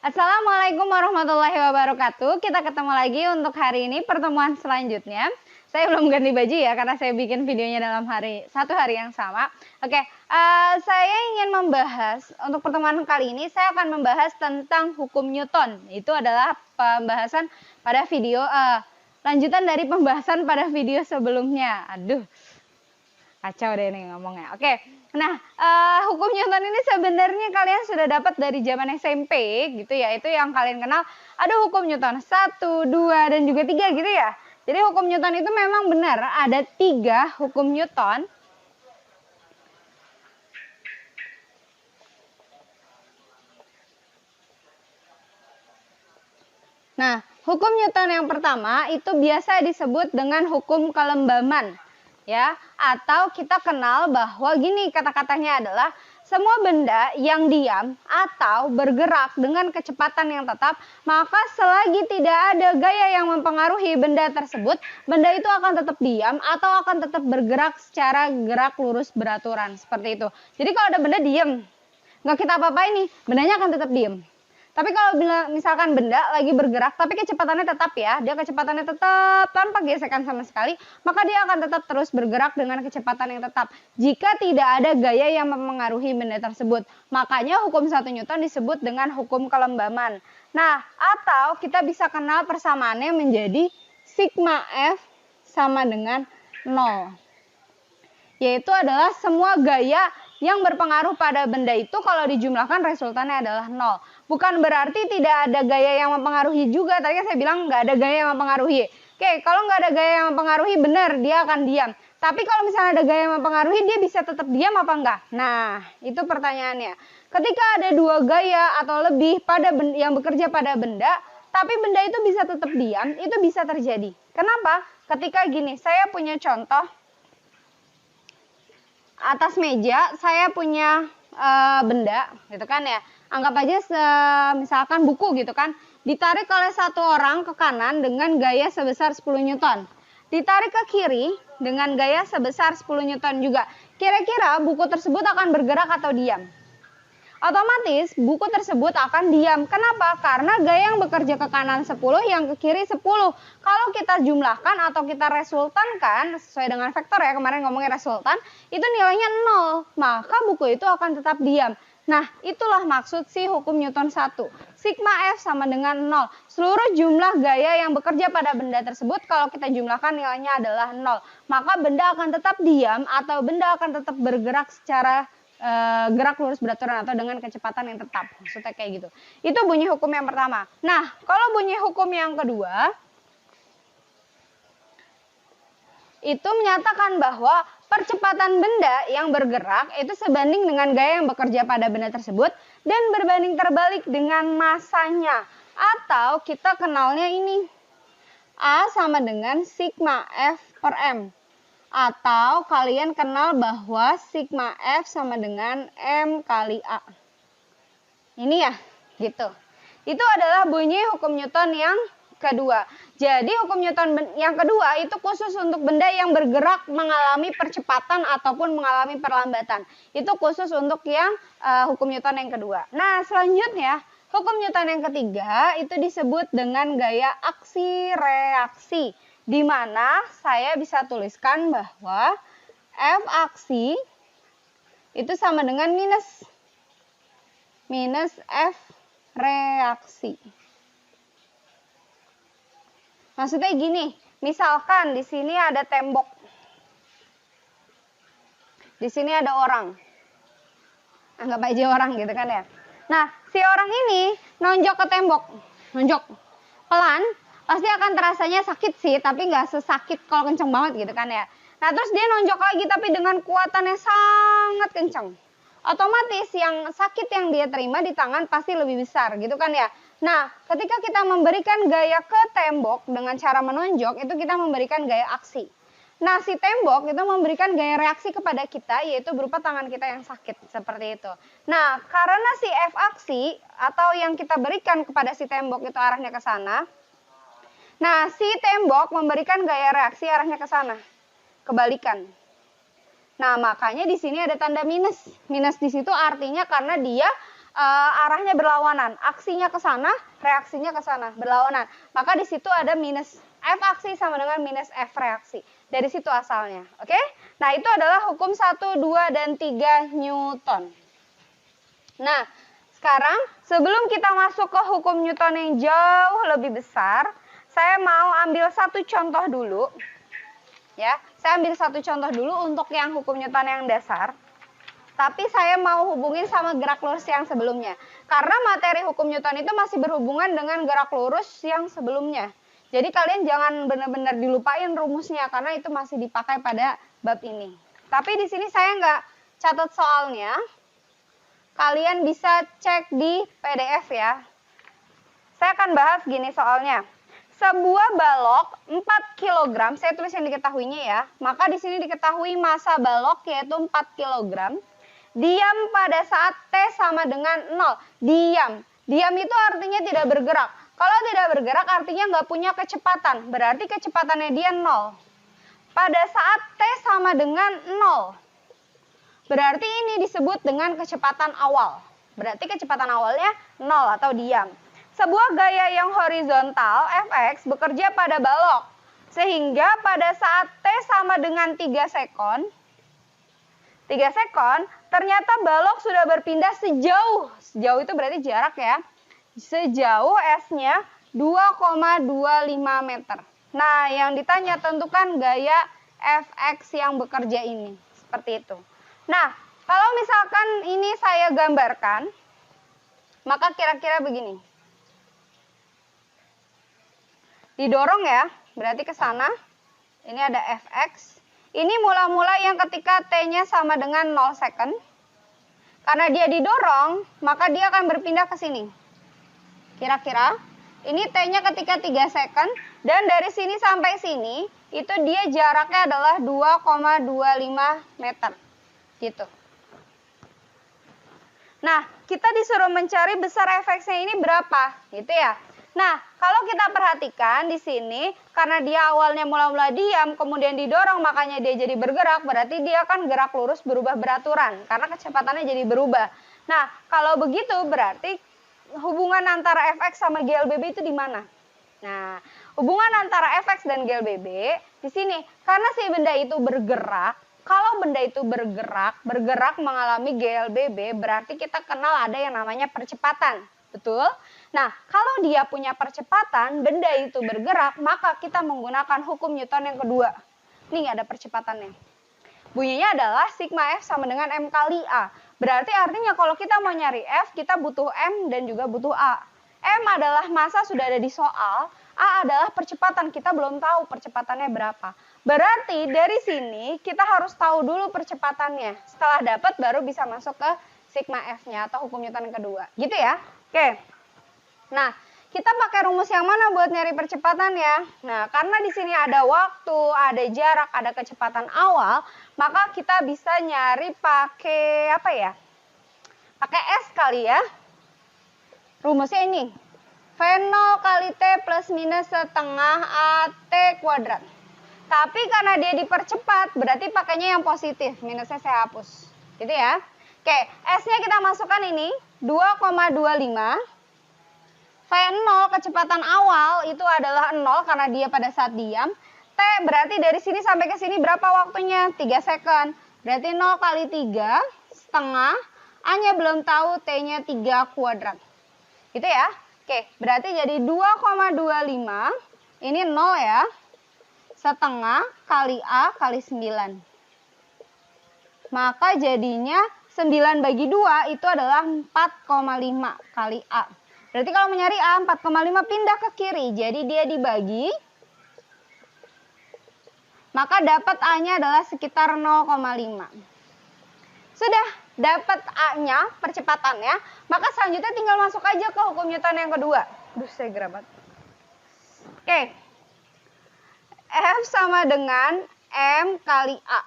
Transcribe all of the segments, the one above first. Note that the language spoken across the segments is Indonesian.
Assalamualaikum warahmatullahi wabarakatuh. Kita ketemu lagi untuk hari ini pertemuan selanjutnya. Saya belum ganti baju ya karena saya bikin videonya dalam satu hari yang sama. Oke, saya ingin membahas untuk pertemuan kali ini saya akan membahas tentang hukum Newton. Itu adalah pembahasan pada video lanjutan dari pembahasan pada video sebelumnya. Aduh, kacau deh nih ngomongnya. Oke. Nah, hukum Newton ini sebenarnya kalian sudah dapat dari zaman SMP gitu ya. Itu yang kalian kenal. Ada hukum Newton 1, 2, dan juga 3 gitu ya. Jadi hukum Newton itu memang benar. Ada 3 hukum Newton. Nah, hukum Newton yang pertama itu biasa disebut dengan hukum kelembaman. Ya, atau kita kenal bahwa gini kata-katanya adalah semua benda yang diam atau bergerak dengan kecepatan yang tetap, maka selagi tidak ada gaya yang mempengaruhi benda tersebut, benda itu akan tetap diam atau akan tetap bergerak secara gerak lurus beraturan, seperti itu. Jadi kalau ada benda diam, nggak kita apa-apain nih, bendanya akan tetap diam. Tapi kalau misalkan benda lagi bergerak tapi kecepatannya tetap ya, dia kecepatannya tetap tanpa gesekan sama sekali, maka dia akan tetap terus bergerak dengan kecepatan yang tetap. Jika tidak ada gaya yang mempengaruhi benda tersebut, makanya hukum 1 Newton disebut dengan hukum kelembaman. Nah, atau kita bisa kenal persamaannya menjadi sigma F sama dengan 0. Yaitu adalah semua gaya yang berpengaruh pada benda itu kalau dijumlahkan resultannya adalah 0. Bukan berarti tidak ada gaya yang mempengaruhi juga. Tadi kan saya bilang nggak ada gaya yang mempengaruhi. Oke, kalau nggak ada gaya yang mempengaruhi benar dia akan diam. Tapi kalau misalnya ada gaya yang mempengaruhi dia bisa tetap diam apa enggak? Nah, itu pertanyaannya. Ketika ada 2 gaya atau lebih pada benda, yang bekerja pada benda, tapi benda itu bisa tetap diam, itu bisa terjadi. Kenapa? Ketika gini, saya punya contoh. Atas meja saya punya benda gitu kan ya, anggap aja misalkan buku gitu kan, ditarik oleh satu orang ke kanan dengan gaya sebesar 10 Newton, ditarik ke kiri dengan gaya sebesar 10 Newton juga. Kira-kira buku tersebut akan bergerak atau diam? Otomatis buku tersebut akan diam. Kenapa? Karena gaya yang bekerja ke kanan 10, yang ke kiri 10. Kalau kita jumlahkan atau kita resultankan, sesuai dengan vektor ya, kemarin ngomongin resultan, itu nilainya 0. Maka buku itu akan tetap diam. Nah, itulah maksud si hukum Newton 1. Sigma F sama dengan 0. Seluruh jumlah gaya yang bekerja pada benda tersebut, kalau kita jumlahkan nilainya adalah 0. Maka benda akan tetap diam atau benda akan tetap bergerak secara gerak lurus beraturan atau dengan kecepatan yang tetap, maksudnya kayak gitu. Itu bunyi hukum yang pertama. Nah, kalau bunyi hukum yang kedua itu menyatakan bahwa percepatan benda yang bergerak itu sebanding dengan gaya yang bekerja pada benda tersebut dan berbanding terbalik dengan masanya, atau kita kenalnya ini A sama dengan sigma F per M. Atau kalian kenal bahwa sigma F sama dengan M kali A. Ini ya, gitu. Itu adalah bunyi hukum Newton yang kedua. Jadi hukum Newton yang kedua itu khusus untuk benda yang bergerak mengalami percepatan ataupun mengalami perlambatan. Itu khusus untuk yang hukum Newton yang kedua. Nah, selanjutnya hukum Newton yang ketiga itu disebut dengan gaya aksi reaksi. Di mana saya bisa tuliskan bahwa F aksi itu sama dengan minus F reaksi. Maksudnya gini, misalkan di sini ada tembok. Di sini ada orang. Anggap aja orang gitu kan ya. Nah, si orang ini nonjok ke tembok. Nonjok pelan. Pasti akan terasanya sakit sih, tapi nggak sesakit kalau kenceng banget gitu kan ya. Nah, terus dia nonjok lagi tapi dengan kuatannya sangat kenceng. Otomatis yang sakit yang dia terima di tangan pasti lebih besar gitu kan ya. Nah, ketika kita memberikan gaya ke tembok dengan cara menonjok, itu kita memberikan gaya aksi. Nah, si tembok itu memberikan gaya reaksi kepada kita, yaitu berupa tangan kita yang sakit, seperti itu. Nah, karena si F aksi atau yang kita berikan kepada si tembok itu arahnya ke sana, nah, si tembok memberikan gaya reaksi arahnya ke sana, kebalikan. Nah, makanya di sini ada tanda minus. Minus di situ artinya karena dia arahnya berlawanan. Aksinya ke sana, reaksinya ke sana, berlawanan. Maka di situ ada minus F aksi sama dengan minus F reaksi. Dari situ asalnya. Oke? Nah, itu adalah hukum 1, 2, dan 3 Newton. Nah, sekarang sebelum kita masuk ke hukum Newton yang jauh lebih besar, saya mau ambil satu contoh dulu. Ya, saya ambil satu contoh dulu untuk yang hukum Newton yang dasar. Tapi saya mau hubungin sama gerak lurus yang sebelumnya. Karena materi hukum Newton itu masih berhubungan dengan gerak lurus yang sebelumnya. Jadi kalian jangan benar-benar dilupain rumusnya karena itu masih dipakai pada bab ini. Tapi di sini saya nggak catat soalnya. Kalian bisa cek di PDF ya. Saya akan bahas gini soalnya. Sebuah balok 4 kg, saya tulis yang diketahuinya ya. Maka di sini diketahui massa balok yaitu 4 kg. Diam pada saat T sama dengan 0. Diam. Diam itu artinya tidak bergerak. Kalau tidak bergerak artinya nggak punya kecepatan. Berarti kecepatannya dia 0. Pada saat T sama dengan 0. Berarti ini disebut dengan kecepatan awal. Berarti kecepatan awalnya 0 atau diam. Sebuah gaya yang horizontal, Fx, bekerja pada balok. Sehingga pada saat T sama dengan 3 sekon, ternyata balok sudah berpindah sejauh itu berarti jarak ya. Sejauh S-nya 2,25 meter. Nah, yang ditanya tentukan gaya Fx yang bekerja ini. Seperti itu. Nah, kalau misalkan ini saya gambarkan, maka kira-kira begini. Didorong ya, berarti ke sana. Ini ada Fx. Ini mula-mula yang ketika T-nya sama dengan 0 second. Karena dia didorong, maka dia akan berpindah ke sini. Kira-kira, ini T-nya ketika 3 second. Dan dari sini sampai sini, itu dia jaraknya adalah 2,25 meter. Gitu. Nah, kita disuruh mencari besar Fx-nya ini berapa, gitu ya. Nah, kalau kita perhatikan di sini, karena dia awalnya mula-mula diam, kemudian didorong, makanya dia jadi bergerak, berarti dia kan gerak lurus berubah beraturan, karena kecepatannya jadi berubah. Nah, kalau begitu berarti hubungan antara Fx sama GLBB itu di mana? Nah, hubungan antara Fx dan GLBB di sini, karena si benda itu bergerak. Kalau benda itu bergerak mengalami GLBB, berarti kita kenal ada yang namanya percepatan. Betul? Nah, kalau dia punya percepatan, benda itu bergerak, maka kita menggunakan hukum Newton yang kedua. Nih ada percepatannya. Bunyinya adalah sigma F sama dengan M kali A. Berarti artinya kalau kita mau nyari F, kita butuh M dan juga butuh A. M adalah massa sudah ada di soal, A adalah percepatan, kita belum tahu percepatannya berapa. Berarti dari sini kita harus tahu dulu percepatannya. Setelah dapat baru bisa masuk ke sigma F-nya atau hukum Newton yang kedua. Gitu ya? Oke. Nah, kita pakai rumus yang mana buat nyari percepatan ya? Nah, karena di sini ada waktu, ada jarak, ada kecepatan awal, maka kita bisa nyari pakai apa ya? Pakai S kali ya. Rumusnya ini. V0 kali T plus minus setengah AT kuadrat. Tapi karena dia dipercepat, berarti pakainya yang positif. Minusnya saya hapus. Gitu ya. Oke, S-nya kita masukkan ini. 2,25. V0 kecepatan awal itu adalah 0 karena dia pada saat diam. T berarti dari sini sampai ke sini berapa waktunya? 3 second. Berarti 0 kali 3 setengah. A-nya belum tahu, T-nya 3 kuadrat. Gitu ya. Oke, berarti jadi 2,25. Ini 0 ya. Setengah kali A kali 9. Maka jadinya 9 bagi 2 itu adalah 4,5 kali A. Berarti kalau mencari A 4,5 pindah ke kiri. Jadi dia dibagi. Maka dapat A-nya adalah sekitar 0,5. Sudah dapat A-nya, percepatannya. Maka selanjutnya tinggal masuk aja ke hukum Newton yang kedua. Aduh, saya gerabat. Oke. F sama dengan M kali A.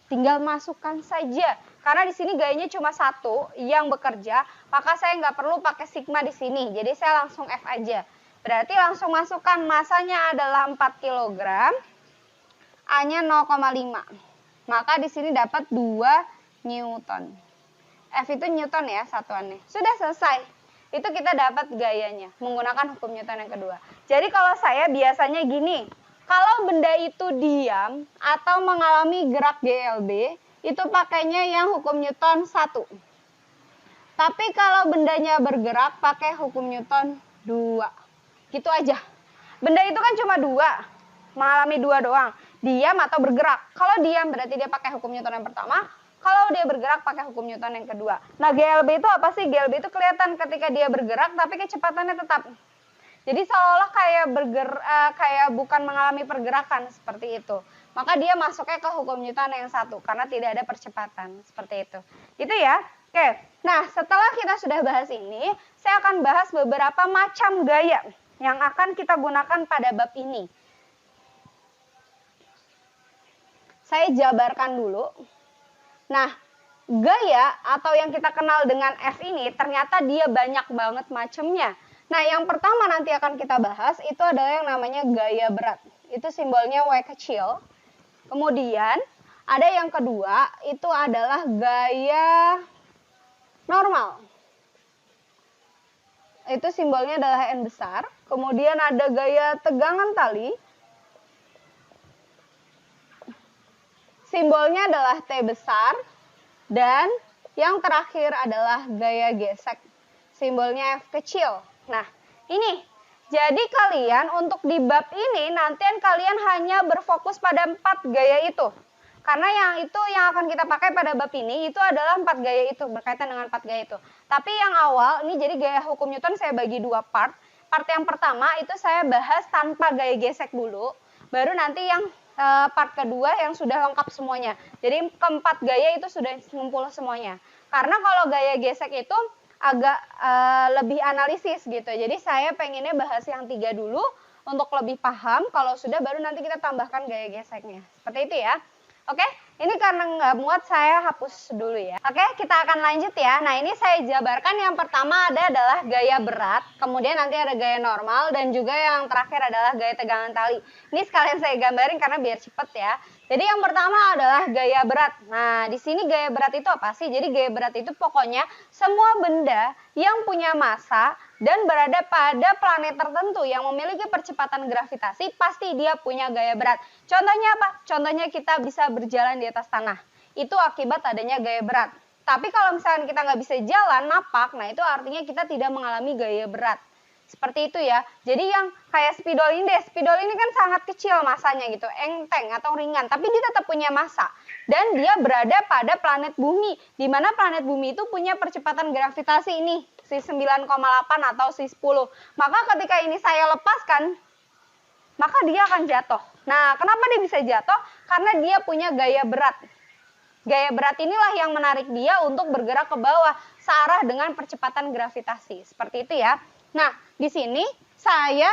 Tinggal masukkan saja. Karena di sini gayanya cuma satu yang bekerja, maka saya nggak perlu pakai sigma di sini. Jadi saya langsung F aja. Berarti langsung masukkan masanya adalah 4 kg, A-nya 0,5. Maka di sini dapat 2 Newton. F itu Newton ya satuannya. Sudah selesai. Itu kita dapat gayanya menggunakan hukum Newton yang kedua. Jadi kalau saya biasanya gini, kalau benda itu diam atau mengalami gerak GLB, itu pakainya yang hukum Newton 1. Tapi kalau bendanya bergerak, pakai hukum Newton 2. Gitu aja. Benda itu kan cuma 2, mengalami 2 doang, diam atau bergerak. Kalau diam berarti dia pakai hukum Newton yang pertama, kalau dia bergerak pakai hukum Newton yang kedua. Nah, GLB itu apa sih? GLB itu kelihatan ketika dia bergerak tapi kecepatannya tetap. Jadi seolah kayak bukan mengalami pergerakan seperti itu. Maka dia masuknya ke hukum Newton yang 1 karena tidak ada percepatan seperti itu. Gitu ya. Oke. Nah, setelah kita sudah bahas ini, saya akan bahas beberapa macam gaya yang akan kita gunakan pada bab ini. Saya jabarkan dulu. Nah, gaya atau yang kita kenal dengan F ini ternyata dia banyak banget macamnya. Nah, yang pertama nanti akan kita bahas itu adalah yang namanya gaya berat. Itu simbolnya W kecil. Kemudian ada yang kedua itu adalah gaya normal. Itu simbolnya adalah N besar. Kemudian ada gaya tegangan tali. Simbolnya adalah T besar. Dan yang terakhir adalah gaya gesek. Simbolnya F kecil. Nah, ini. Jadi kalian untuk di bab ini nantian kalian hanya berfokus pada 4 gaya itu. Karena yang itu yang akan kita pakai pada bab ini itu adalah 4 gaya itu, berkaitan dengan 4 gaya itu. Tapi yang awal, ini jadi gaya hukum Newton saya bagi 2 part. Part yang pertama itu saya bahas tanpa gaya gesek dulu. Baru nanti yang part kedua yang sudah lengkap semuanya. Jadi keempat gaya itu sudah ngumpul semuanya. Karena kalau gaya gesek itu agak lebih analisis gitu. Jadi saya pengennya bahas yang 3 dulu untuk lebih paham. Kalau sudah baru nanti kita tambahkan gaya geseknya. Seperti itu ya. Oke, ini karena nggak muat saya hapus dulu ya. Oke, kita akan lanjut ya. Nah, ini saya jabarkan yang pertama adalah gaya berat, kemudian nanti ada gaya normal, dan juga yang terakhir adalah gaya tegangan tali. Ini sekalian saya gambarin karena biar cepet ya. Jadi yang pertama adalah gaya berat. Nah, di sini gaya berat itu apa sih? Jadi gaya berat itu pokoknya semua benda yang punya massa dan berada pada planet tertentu yang memiliki percepatan gravitasi, pasti dia punya gaya berat. Contohnya apa? Contohnya kita bisa berjalan di atas tanah. Itu akibat adanya gaya berat. Tapi kalau misalkan kita nggak bisa jalan, napak, nah itu artinya kita tidak mengalami gaya berat. Seperti itu ya. Jadi yang kayak spidol ini deh, spidol ini kan sangat kecil masanya gitu, enteng atau ringan, tapi dia tetap punya massa. Dan dia berada pada planet bumi, di mana planet bumi itu punya percepatan gravitasi ini, si 9,8 atau si 10. Maka ketika ini saya lepaskan, maka dia akan jatuh. Nah, kenapa dia bisa jatuh? Karena dia punya gaya berat. Gaya berat inilah yang menarik dia untuk bergerak ke bawah, searah dengan percepatan gravitasi. Seperti itu ya. Nah, di sini saya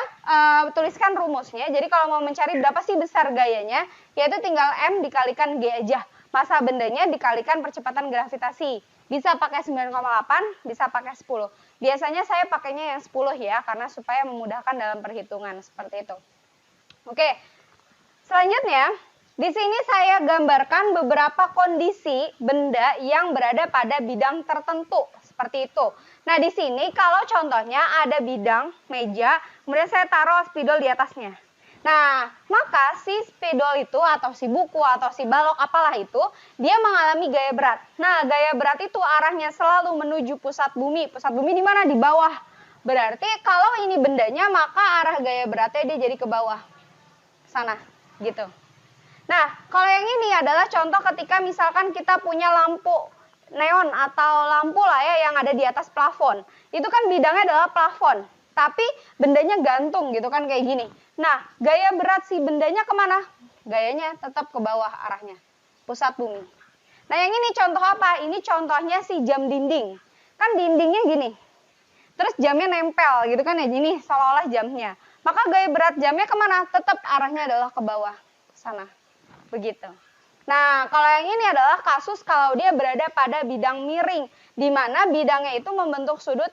tuliskan rumusnya. Jadi kalau mau mencari berapa sih besar gayanya, yaitu tinggal M dikalikan G aja. Massa bendanya dikalikan percepatan gravitasi. Bisa pakai 9,8, bisa pakai 10. Biasanya saya pakainya yang 10 ya, karena supaya memudahkan dalam perhitungan. Seperti itu. Oke, selanjutnya di sini saya gambarkan beberapa kondisi benda yang berada pada bidang tertentu. Seperti itu. Nah, di sini kalau contohnya ada bidang meja, kemudian saya taruh spidol di atasnya. Nah, maka si spidol itu atau si buku atau si balok apalah itu, dia mengalami gaya berat. Nah, gaya berat itu arahnya selalu menuju pusat bumi. Pusat bumi di mana? Di bawah. Berarti kalau ini bendanya, maka arah gaya beratnya dia jadi ke bawah. Sana, gitu. Nah, kalau yang ini adalah contoh ketika misalkan kita punya lampu neon atau lampu lah ya yang ada di atas plafon. Itu kan bidangnya adalah plafon, tapi bendanya gantung gitu kan kayak gini. Nah, gaya berat si bendanya kemana? Gayanya tetap ke bawah arahnya, pusat bumi. Nah, yang ini contoh apa? Ini contohnya si jam dinding. Kan dindingnya gini, terus jamnya nempel gitu kan ya, gini seolah-olah jamnya. Maka gaya berat jamnya kemana? Tetap arahnya adalah ke bawah, sana, begitu. Nah, kalau yang ini adalah kasus kalau dia berada pada bidang miring, di mana bidangnya itu membentuk sudut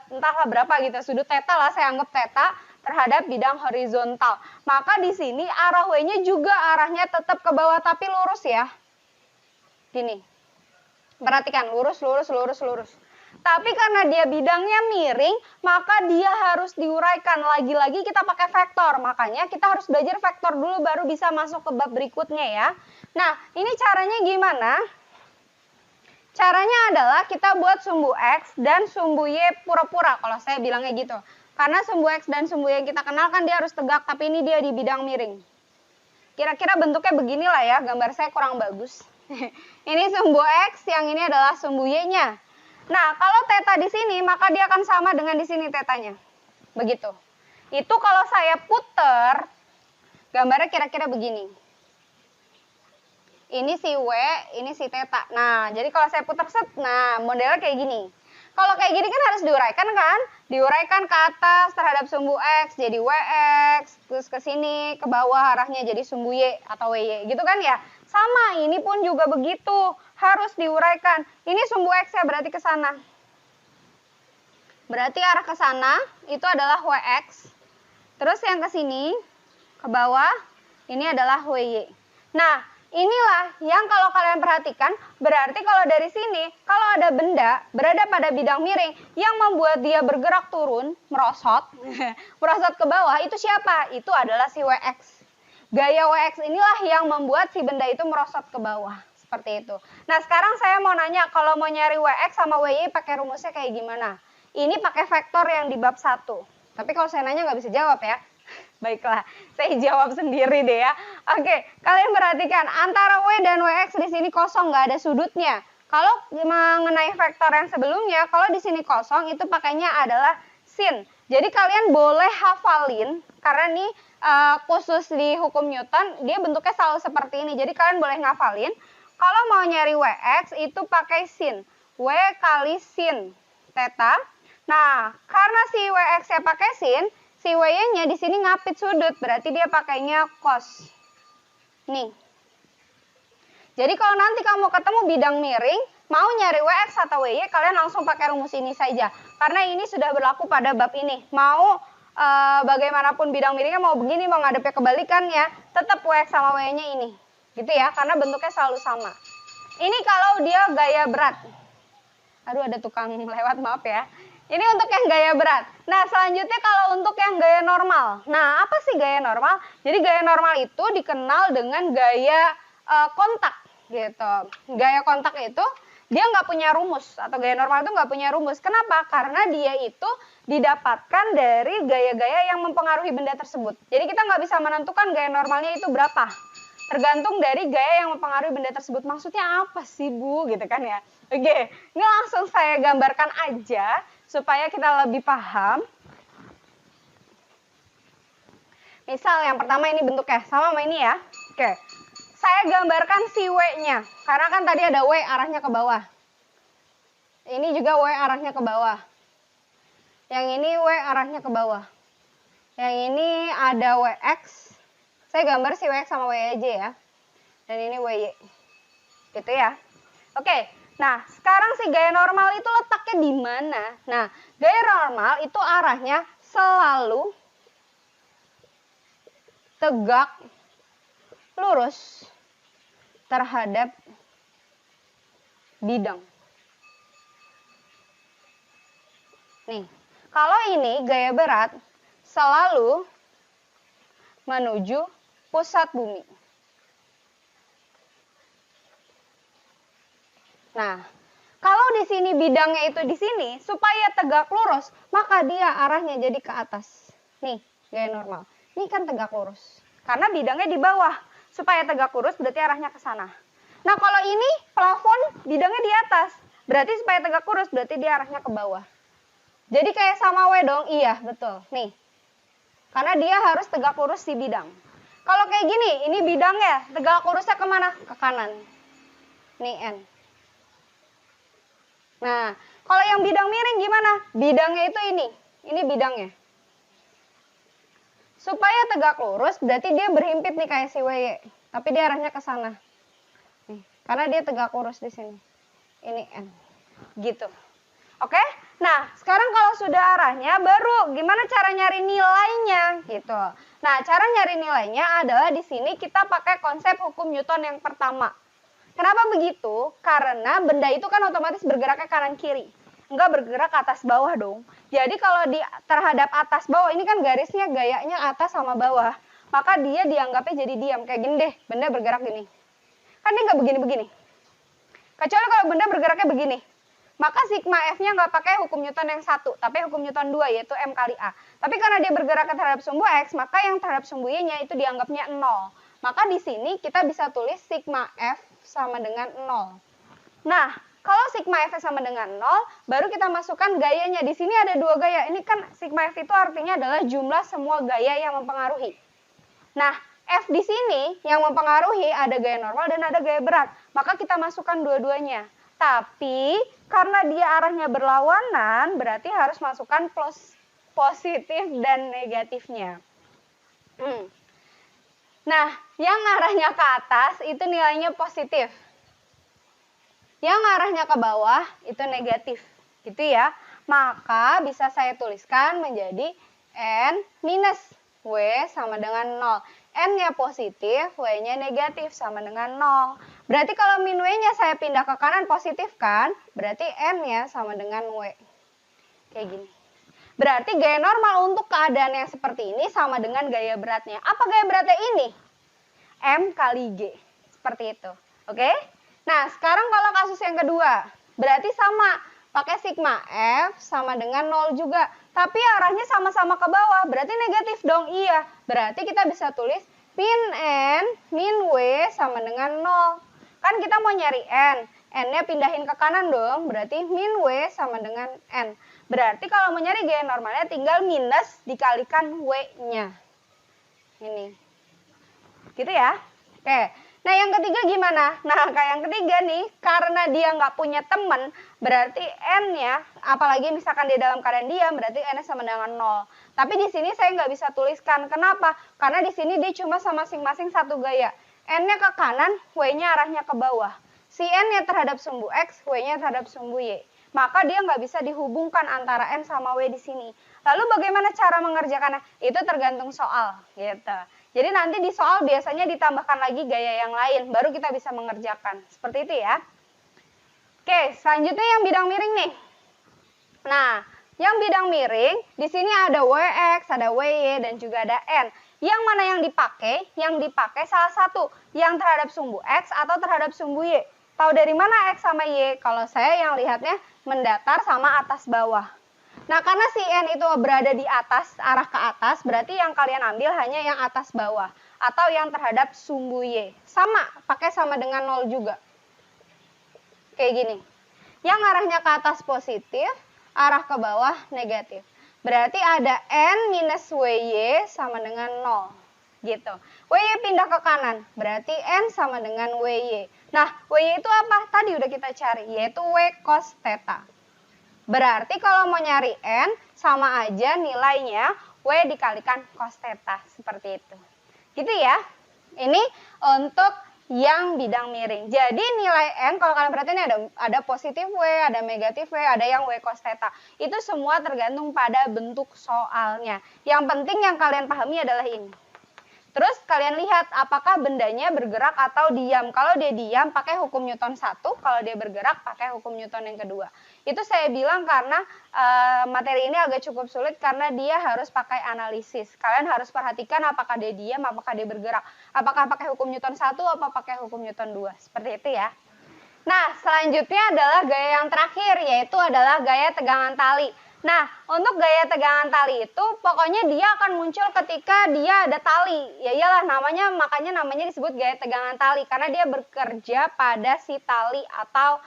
entahlah berapa gitu, sudut theta lah, saya anggap theta terhadap bidang horizontal. Maka di sini arah W-nya juga arahnya tetap ke bawah tapi lurus ya. Gini. Perhatikan, lurus, lurus, lurus, lurus. Tapi karena dia bidangnya miring, maka dia harus diuraikan. Lagi-lagi kita pakai vektor. Makanya kita harus belajar vektor dulu baru bisa masuk ke bab berikutnya ya. Nah, ini caranya gimana? Caranya adalah kita buat sumbu X dan sumbu Y pura-pura. Kalau saya bilangnya gitu. Karena sumbu X dan sumbu Y yang kita kenal kan dia harus tegak, tapi ini dia di bidang miring. Kira-kira bentuknya beginilah ya, gambar saya kurang bagus. Ini sumbu X, yang ini adalah sumbu Y-nya. Nah, kalau theta di sini, maka dia akan sama dengan di sini tetanya. Begitu. Itu kalau saya puter, gambarnya kira-kira begini. Ini si W, ini si theta. Nah, jadi kalau saya puter set, nah modelnya kayak gini. Kalau kayak gini kan harus diuraikan kan? Diuraikan ke atas terhadap sumbu X, jadi WX, terus ke sini, ke bawah arahnya jadi sumbu Y atau WY, gitu kan ya? Sama, ini pun juga begitu, harus diuraikan. Ini sumbu X ya, berarti ke sana. Berarti arah ke sana, itu adalah WX. Terus yang ke sini, ke bawah, ini adalah WY. Nah, inilah yang kalau kalian perhatikan, berarti kalau dari sini, kalau ada benda berada pada bidang miring yang membuat dia bergerak turun, merosot, merosot ke bawah, itu siapa? Itu adalah si WX. Gaya WX inilah yang membuat si benda itu merosot ke bawah, seperti itu. Nah, sekarang saya mau nanya, kalau mau nyari WX sama WY pakai rumusnya kayak gimana? Ini pakai vektor yang di bab 1. Tapi kalau saya nanya nggak bisa jawab ya. Baiklah, saya jawab sendiri deh ya. Oke, kalian perhatikan antara W dan WX di sini kosong, nggak ada sudutnya. Kalau mengenai vektor yang sebelumnya, kalau di sini kosong itu pakainya adalah sin. Jadi kalian boleh hafalin karena nih khusus di hukum Newton dia bentuknya selalu seperti ini. Jadi kalian boleh ngafalin. Kalau mau nyari WX itu pakai sin. W kali sin theta. Nah, karena si WX-nya pakai sin, si WY-nya di sini ngapit sudut, berarti dia pakainya cos. Nih. Jadi kalau nanti kamu ketemu bidang miring, mau nyari WX atau WY, kalian langsung pakai rumus ini saja. Karena ini sudah berlaku pada bab ini. Mau bagaimanapun bidang miringnya, mau begini, mau ngadepnya kebalikannya, tetap WX sama WY-nya ini. Gitu ya, karena bentuknya selalu sama. Ini kalau dia gaya berat. Aduh, ada tukang lewat, maaf ya. Ini untuk yang gaya berat. Nah, selanjutnya kalau untuk yang gaya normal. Nah, apa sih gaya normal? Jadi gaya normal itu dikenal dengan gaya kontak gitu. Gaya kontak itu dia nggak punya rumus, atau gaya normal itu nggak punya rumus. Kenapa? Karena dia itu didapatkan dari gaya-gaya yang mempengaruhi benda tersebut. Jadi kita nggak bisa menentukan gaya normalnya itu berapa. Tergantung dari gaya yang mempengaruhi benda tersebut. Maksudnya apa sih, Bu? Gitu kan ya. Oke, ini langsung saya gambarkan aja supaya kita lebih paham. Misal yang pertama ini bentuknya sama ini ya. Oke. Saya gambarkan si W-nya. Karena kan tadi ada W arahnya ke bawah. Ini juga W arahnya ke bawah. Yang ini W arahnya ke bawah. Yang ini ada WX. Saya gambar si WX sama WY aja ya. Dan ini WY. Gitu ya. Oke. Nah, sekarang si gaya normal itu letaknya di mana? Nah, gaya normal itu arahnya selalu tegak lurus terhadap bidang. Nih, kalau ini gaya berat selalu menuju pusat bumi. Nah, kalau di sini bidangnya itu di sini, supaya tegak lurus, maka dia arahnya jadi ke atas. Nih, gaya normal. Ini kan tegak lurus. Karena bidangnya di bawah. Supaya tegak lurus, berarti arahnya ke sana. Nah, kalau ini plafon, bidangnya di atas. Berarti supaya tegak lurus, berarti dia arahnya ke bawah. Jadi kayak sama W dong? Iya, betul. Nih. Karena dia harus tegak lurus di bidang. Kalau kayak gini, ini bidangnya. Tegak lurusnya kemana? Ke kanan. Nih, N. Nah, kalau yang bidang miring gimana? Bidangnya itu ini. Ini bidangnya. Supaya tegak lurus, berarti dia berhimpit nih kayak si WY. Tapi dia arahnya ke sana. Nih, karena dia tegak lurus di sini. Ini N. Gitu. Oke? Nah, sekarang kalau sudah arahnya, baru gimana cara nyari nilainya? Gitu. Nah, cara nyari nilainya adalah di sini kita pakai konsep hukum Newton yang pertama. Kenapa begitu? Karena benda itu kan otomatis bergeraknya kanan kiri. Enggak bergerak atas bawah dong. Jadi kalau terhadap atas bawah, ini kan garisnya gayanya atas sama bawah. Maka dia dianggapnya jadi diam. Kayak gini deh, benda bergerak gini. Kan dia nggak begini-begini. Kecuali kalau benda bergeraknya begini. Maka sigma F-nya nggak pakai hukum Newton yang 1, tapi hukum Newton 2, yaitu M kali A. Tapi karena dia bergerak terhadap sumbu X, maka yang terhadap sumbu Y-nya itu dianggapnya 0. Maka di sini kita bisa tulis sigma F sama dengan 0. Nah, kalau sigma F sama dengan 0, baru kita masukkan gayanya. Di sini ada 2 gaya. Ini kan sigma F itu artinya adalah jumlah semua gaya yang mempengaruhi. Nah, F di sini yang mempengaruhi ada gaya normal dan ada gaya berat. Maka kita masukkan dua-duanya. Tapi karena dia arahnya berlawanan, berarti harus masukkan positif dan negatifnya. Nah, yang arahnya ke atas itu nilainya positif. Yang arahnya ke bawah itu negatif. Gitu ya. Maka bisa saya tuliskan menjadi N minus W sama dengan 0. N-nya positif, W-nya negatif sama dengan 0. Berarti kalau min W-nya saya pindah ke kanan positif kan, berarti N-nya sama dengan W. Kayak gini. Berarti gaya normal untuk keadaan yang seperti ini sama dengan gaya beratnya. Apa gaya beratnya ini? M kali G. Seperti itu. Oke? Nah, sekarang kalau kasus yang kedua, berarti sama. Pakai sigma F sama dengan 0 juga. Tapi arahnya sama-sama ke bawah, berarti negatif dong. Iya, berarti kita bisa tulis min N, min W sama dengan 0. Kan kita mau nyari N. N-nya pindahin ke kanan dong, berarti min W sama dengan N. Berarti kalau mau nyari gaya normalnya tinggal minus dikalikan W-nya. Ini. Gitu ya. Oke. Nah, yang ketiga gimana? Nah, kayak yang ketiga nih, karena dia nggak punya teman, berarti N-nya, apalagi misalkan dia dalam keadaan diam, berarti N-nya sama dengan 0. Tapi di sini saya nggak bisa tuliskan. Kenapa? Karena di sini dia cuma sama masing-masing satu gaya. N-nya ke kanan, W-nya arahnya ke bawah. Si N-nya terhadap sumbu X, W-nya terhadap sumbu Y. Maka dia nggak bisa dihubungkan antara N sama W di sini. Lalu bagaimana cara mengerjakannya? Itu tergantung soal, gitu. Jadi nanti di soal biasanya ditambahkan lagi gaya yang lain, baru kita bisa mengerjakan. Seperti itu ya. Oke, selanjutnya yang bidang miring nih. Nah, yang bidang miring, di sini ada WX, ada WY, dan juga ada N. Yang mana yang dipakai? Yang dipakai salah satu, yang terhadap sumbu X atau terhadap sumbu Y. Tahu dari mana X sama Y? Kalau saya yang lihatnya mendatar sama atas bawah. Nah, karena si N itu berada di atas, arah ke atas, berarti yang kalian ambil hanya yang atas bawah. Atau yang terhadap sumbu Y. Sama, pakai sama dengan 0 juga. Kayak gini. Yang arahnya ke atas positif, arah ke bawah negatif. Berarti ada N minus WY sama dengan 0. Gitu. WY pindah ke kanan, berarti N sama dengan WY. Nah, WY itu apa? Tadi udah kita cari, yaitu W cos theta. Berarti kalau mau nyari N, sama aja nilainya W dikalikan cos theta. Seperti itu. Gitu ya. Ini untuk yang bidang miring. Jadi nilai N, kalau kalian perhatiin ada positif W, ada negatif W, ada yang W cos theta. Itu semua tergantung pada bentuk soalnya. Yang penting yang kalian pahami adalah ini. Terus kalian lihat apakah bendanya bergerak atau diam. Kalau dia diam pakai hukum Newton 1, kalau dia bergerak pakai hukum Newton yang kedua. Itu saya bilang karena materi ini agak cukup sulit karena dia harus pakai analisis. Kalian harus perhatikan apakah dia diam, apakah dia bergerak. Apakah pakai hukum Newton 1 atau pakai hukum Newton 2. Seperti itu ya. Nah, selanjutnya adalah gaya yang terakhir, yaitu adalah gaya tegangan tali. Nah, untuk gaya tegangan tali itu pokoknya dia akan muncul ketika dia ada tali. Ya iyalah makanya namanya disebut gaya tegangan tali karena dia bekerja pada si tali atau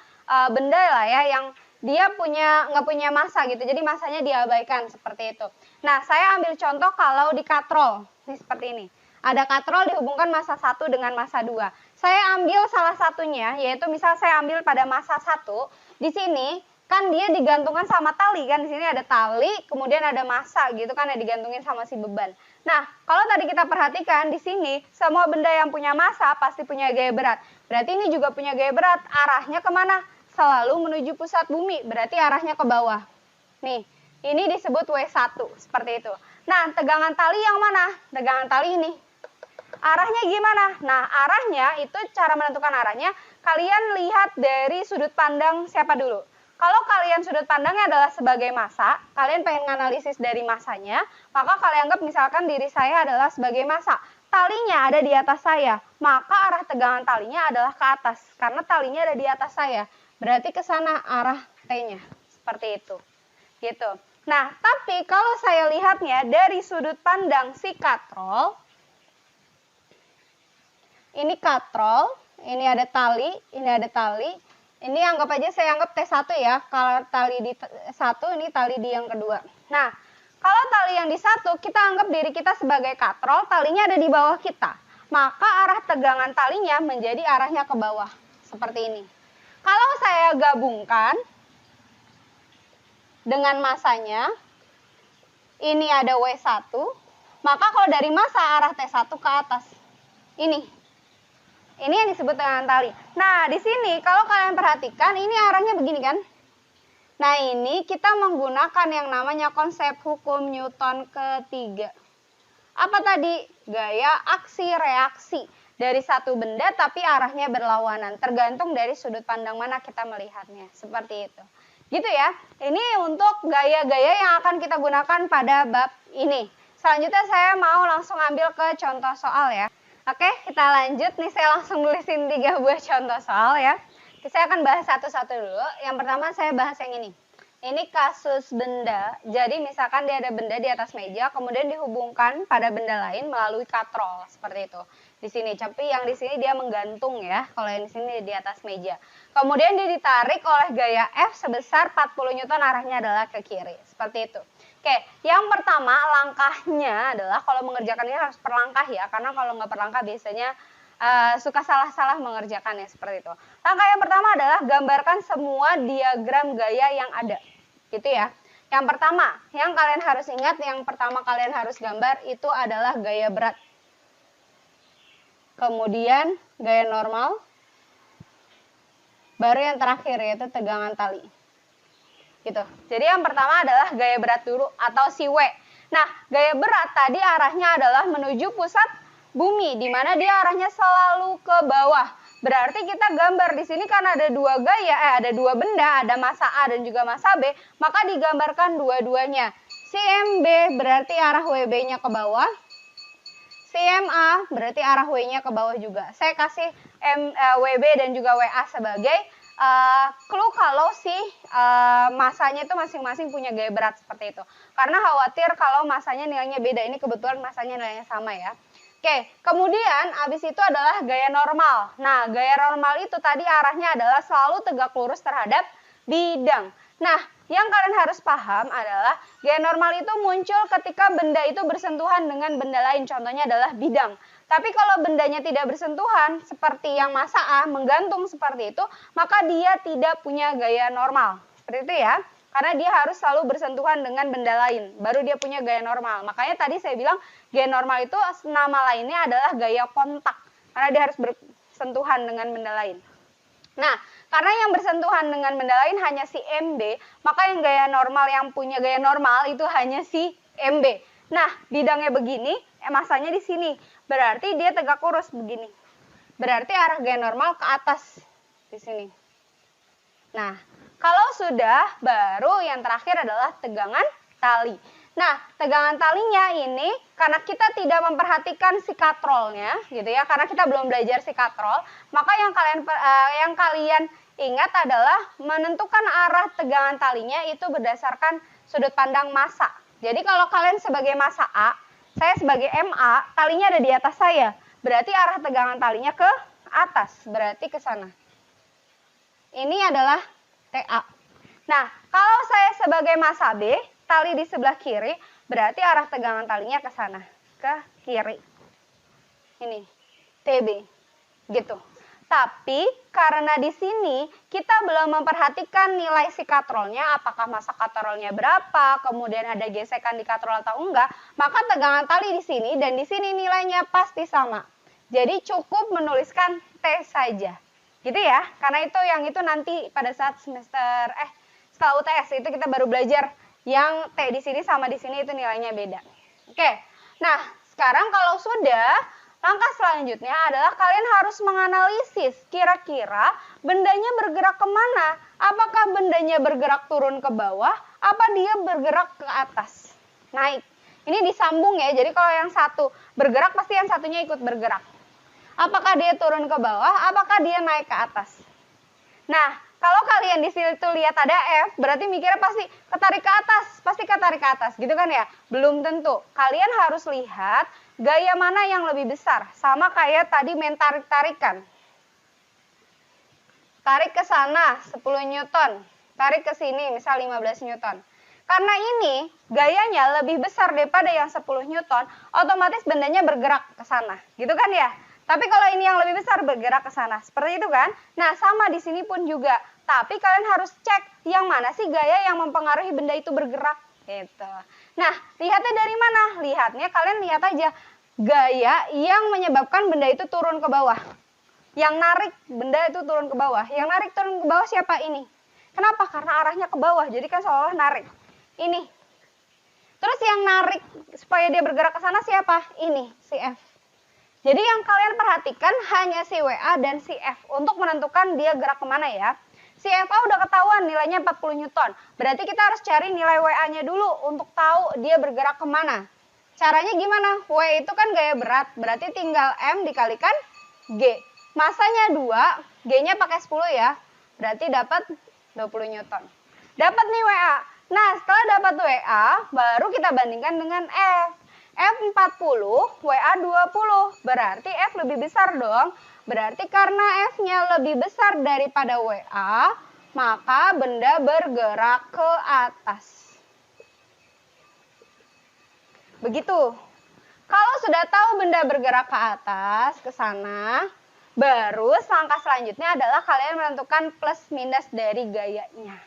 benda lah ya yang dia nggak punya massa gitu. Jadi massanya diabaikan seperti itu. Nah, saya ambil contoh kalau di katrol. Ini seperti ini. Ada katrol dihubungkan massa 1 dengan massa 2. Saya ambil salah satunya, yaitu misal saya ambil pada massa 1. Di sini kan dia digantungkan sama tali kan, di sini ada tali, kemudian ada massa gitu kan yang digantungin sama si beban. Nah, kalau tadi kita perhatikan di sini semua benda yang punya massa pasti punya gaya berat. Berarti ini juga punya gaya berat. Arahnya kemana? Selalu menuju pusat bumi. Berarti arahnya ke bawah. Nih, ini disebut W1 seperti itu. Nah, tegangan tali yang mana? Tegangan tali ini. arahnya gimana? Nah, arahnya itu cara menentukan arahnya, kalian lihat dari sudut pandang siapa dulu. Kalau kalian sudut pandangnya adalah sebagai massa, kalian pengen menganalisis dari massanya, maka kalian anggap misalkan diri saya adalah sebagai massa. Talinya ada di atas saya, maka arah tegangan talinya adalah ke atas, karena talinya ada di atas saya. Berarti ke sana arah T-nya, seperti itu. Gitu. Nah, tapi kalau saya lihatnya dari sudut pandang si katrol, ini katrol, ini ada tali, ini ada tali. Ini anggap aja saya anggap T1 ya. Kalau tali di 1, ini tali di yang kedua. Nah, kalau tali yang di 1, kita anggap diri kita sebagai katrol, talinya ada di bawah kita. Maka arah tegangan talinya menjadi arahnya ke bawah. Seperti ini. Kalau saya gabungkan dengan massanya, ini ada W1, maka kalau dari massa arah T1 ke atas. Ini yang disebut dengan tali. Nah, di sini kalau kalian perhatikan, ini arahnya begini kan? Nah, ini kita menggunakan yang namanya konsep hukum Newton ketiga. Apa tadi? Gaya aksi-reaksi. Dari satu benda tapi arahnya berlawanan. Tergantung dari sudut pandang mana kita melihatnya. Seperti itu. Gitu ya. Ini untuk gaya-gaya yang akan kita gunakan pada bab ini. Selanjutnya saya mau langsung ambil ke contoh soal ya. Oke, kita lanjut. Nih saya langsung nulisin 3 buah contoh soal ya. Saya akan bahas satu-satu dulu. Yang pertama saya bahas yang ini. Ini kasus benda. Jadi misalkan dia ada benda di atas meja, kemudian dihubungkan pada benda lain melalui katrol seperti itu. Di sini, tapi yang di sini dia menggantung ya. Kalau yang di sini di atas meja. Kemudian dia ditarik oleh gaya F sebesar 40 Newton, arahnya adalah ke kiri. Seperti itu. Oke, yang pertama langkahnya adalah kalau mengerjakannya harus per langkah ya, karena kalau nggak per langkah biasanya suka salah-salah mengerjakannya seperti itu. Langkah yang pertama adalah gambarkan semua diagram gaya yang ada, gitu ya. Yang pertama, yang kalian harus ingat, yang pertama kalian harus gambar itu adalah gaya berat. Kemudian gaya normal, baru yang terakhir yaitu tegangan tali. Gitu. Jadi yang pertama adalah gaya berat dulu atau si W. Nah, gaya berat tadi arahnya adalah menuju pusat bumi, di mana dia arahnya selalu ke bawah. Berarti kita gambar di sini karena ada dua gaya, ada dua benda, ada massa A dan juga massa B, maka digambarkan dua-duanya. Si MB berarti arah WB-nya ke bawah. CMA berarti arah W-nya ke bawah juga. Saya kasih WB dan juga WA sebagai clue kalau si masanya itu masing-masing punya gaya berat seperti itu. Karena khawatir kalau masanya nilainya beda. Ini kebetulan masanya nilainya sama ya. Oke, kemudian abis itu adalah gaya normal. Nah, gaya normal itu tadi arahnya adalah selalu tegak lurus terhadap bidang. Nah, yang kalian harus paham adalah gaya normal itu muncul ketika benda itu bersentuhan dengan benda lain. Contohnya adalah bidang. Tapi kalau bendanya tidak bersentuhan, seperti yang massa A, menggantung seperti itu, maka dia tidak punya gaya normal. Seperti itu ya. Karena dia harus selalu bersentuhan dengan benda lain. Baru dia punya gaya normal. Makanya tadi saya bilang gaya normal itu nama lainnya adalah gaya kontak. Karena dia harus bersentuhan dengan benda lain. Nah, karena yang bersentuhan dengan benda lain hanya si MB, maka yang gaya normal yang punya gaya normal itu hanya si MB. Nah, bidangnya begini, massanya di sini. Berarti dia tegak lurus begini. Berarti arah gaya normal ke atas di sini. Nah, kalau sudah, baru yang terakhir adalah tegangan tali. Nah, tegangan talinya ini karena kita tidak memperhatikan si katrolnya, gitu ya, karena kita belum belajar si katrol, maka yang kalian ingat adalah menentukan arah tegangan talinya itu berdasarkan sudut pandang massa. Jadi kalau kalian sebagai massa A, saya sebagai MA, talinya ada di atas saya, berarti arah tegangan talinya ke atas, berarti ke sana. Ini adalah TA. Nah, kalau saya sebagai massa B, tali di sebelah kiri, berarti arah tegangan talinya ke sana, ke kiri. Ini, TB. Gitu. Tapi, karena di sini kita belum memperhatikan nilai si katrolnya, apakah massa katrolnya berapa, kemudian ada gesekan di katrol atau enggak, maka tegangan tali di sini dan di sini nilainya pasti sama. Jadi cukup menuliskan T saja. Gitu ya, karena yang itu nanti pada saat setelah UTS itu kita baru belajar yang T di sini sama di sini itu nilainya beda. Oke, nah sekarang kalau sudah Langkah selanjutnya adalah kalian harus menganalisis kira-kira bendanya bergerak kemana. Apakah bendanya bergerak turun ke bawah, apa dia bergerak ke atas, naik. Ini disambung ya, jadi kalau yang satu bergerak pasti yang satunya ikut bergerak. Apakah dia turun ke bawah, apakah dia naik ke atas. Nah, kalau kalian di situ lihat ada F, berarti mikirnya pasti ketarik ke atas, gitu kan ya? Belum tentu. Kalian harus lihat gaya mana yang lebih besar, sama kayak tadi main tarik-tarikan. Tarik ke sana 10 Newton, tarik ke sini misal 15 Newton. Karena ini gayanya lebih besar daripada yang 10 Newton, otomatis bendanya bergerak ke sana, gitu kan ya? Tapi kalau ini yang lebih besar bergerak ke sana, seperti itu kan? Nah, sama di sini pun juga. Tapi kalian harus cek yang mana sih gaya yang mempengaruhi benda itu bergerak, gitu. Nah, lihatnya dari mana? Lihatnya kalian lihat aja gaya yang menyebabkan benda itu turun ke bawah. Yang narik benda itu turun ke bawah. Yang narik turun ke bawah siapa? Ini. Kenapa? Karena arahnya ke bawah. Jadi kan seolah-olah narik. Ini. Terus yang narik supaya dia bergerak ke sana siapa? Ini, si F. Jadi yang kalian perhatikan hanya si WA dan si F untuk menentukan dia gerak kemana ya. Si FA udah ketahuan nilainya 40 Newton. Berarti kita harus cari nilai WA-nya dulu untuk tahu dia bergerak kemana. Caranya gimana? W itu kan gaya berat. Berarti tinggal M dikalikan G. Masanya 2, G-nya pakai 10 ya. Berarti dapat 20 Newton. Dapat nih WA. Nah, setelah dapat WA, baru kita bandingkan dengan F. F 40, WA 20. Berarti F lebih besar dong. Berarti karena F-nya lebih besar daripada WA, maka benda bergerak ke atas. Begitu. Kalau sudah tahu benda bergerak ke atas, ke sana, baru langkah selanjutnya adalah kalian menentukan plus minus dari gayanya.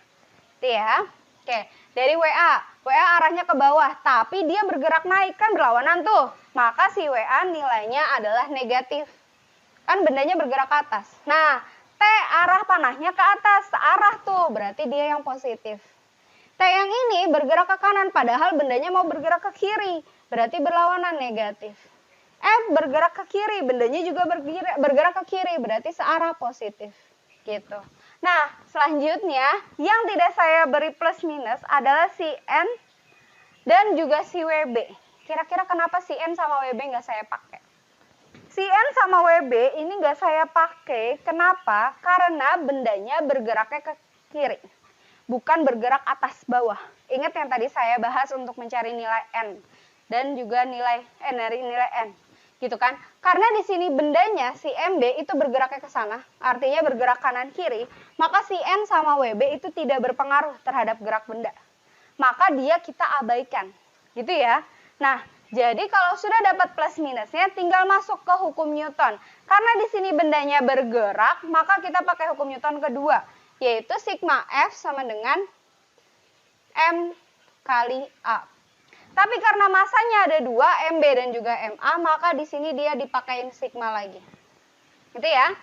Itu ya. Oke, dari WA. WA arahnya ke bawah, tapi dia bergerak naik, kan berlawanan tuh. Maka si WA nilainya adalah negatif. Kan bendanya bergerak ke atas. Nah, T arah panahnya ke atas, searah tuh, berarti dia yang positif. T yang ini bergerak ke kanan, padahal bendanya mau bergerak ke kiri, berarti berlawanan negatif. F bergerak ke kiri, bendanya juga bergerak ke kiri, berarti searah positif. Gitu. Nah, selanjutnya yang tidak saya beri plus minus adalah si N dan juga si WB. Kira-kira kenapa si N sama WB nggak saya pakai? Si N sama WB ini nggak saya pakai, kenapa? Karena bendanya bergeraknya ke kiri, bukan bergerak atas bawah. Ingat yang tadi saya bahas untuk mencari nilai N dan juga nilai N, gitu kan? Karena di sini bendanya si MB itu bergeraknya ke sana, artinya bergerak kanan kiri, maka si N sama WB itu tidak berpengaruh terhadap gerak benda. Maka dia kita abaikan, gitu ya. Nah, jadi kalau sudah dapat plus minusnya, tinggal masuk ke hukum Newton. Karena di sini bendanya bergerak, maka kita pakai hukum Newton kedua, yaitu sigma F sama dengan M kali A. Tapi karena masanya ada 2, MB dan juga MA, maka di sini dia dipakai sigma lagi. Gitu ya.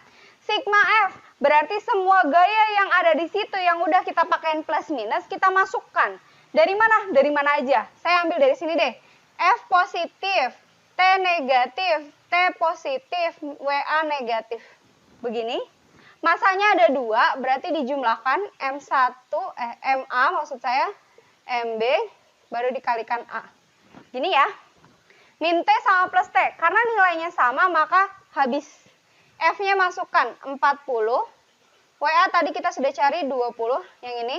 Sigma F, berarti semua gaya yang ada di situ yang udah kita pakein plus minus, kita masukkan. Dari mana? Dari mana aja? Saya ambil dari sini deh. F positif, T negatif, T positif, WA negatif. Begini. Masanya ada 2, berarti dijumlahkan MA maksud saya, MB, baru dikalikan A. Gini ya. Min T sama plus T. Karena nilainya sama, maka habis. F-nya masukkan 40. WA tadi kita sudah cari 20, yang ini.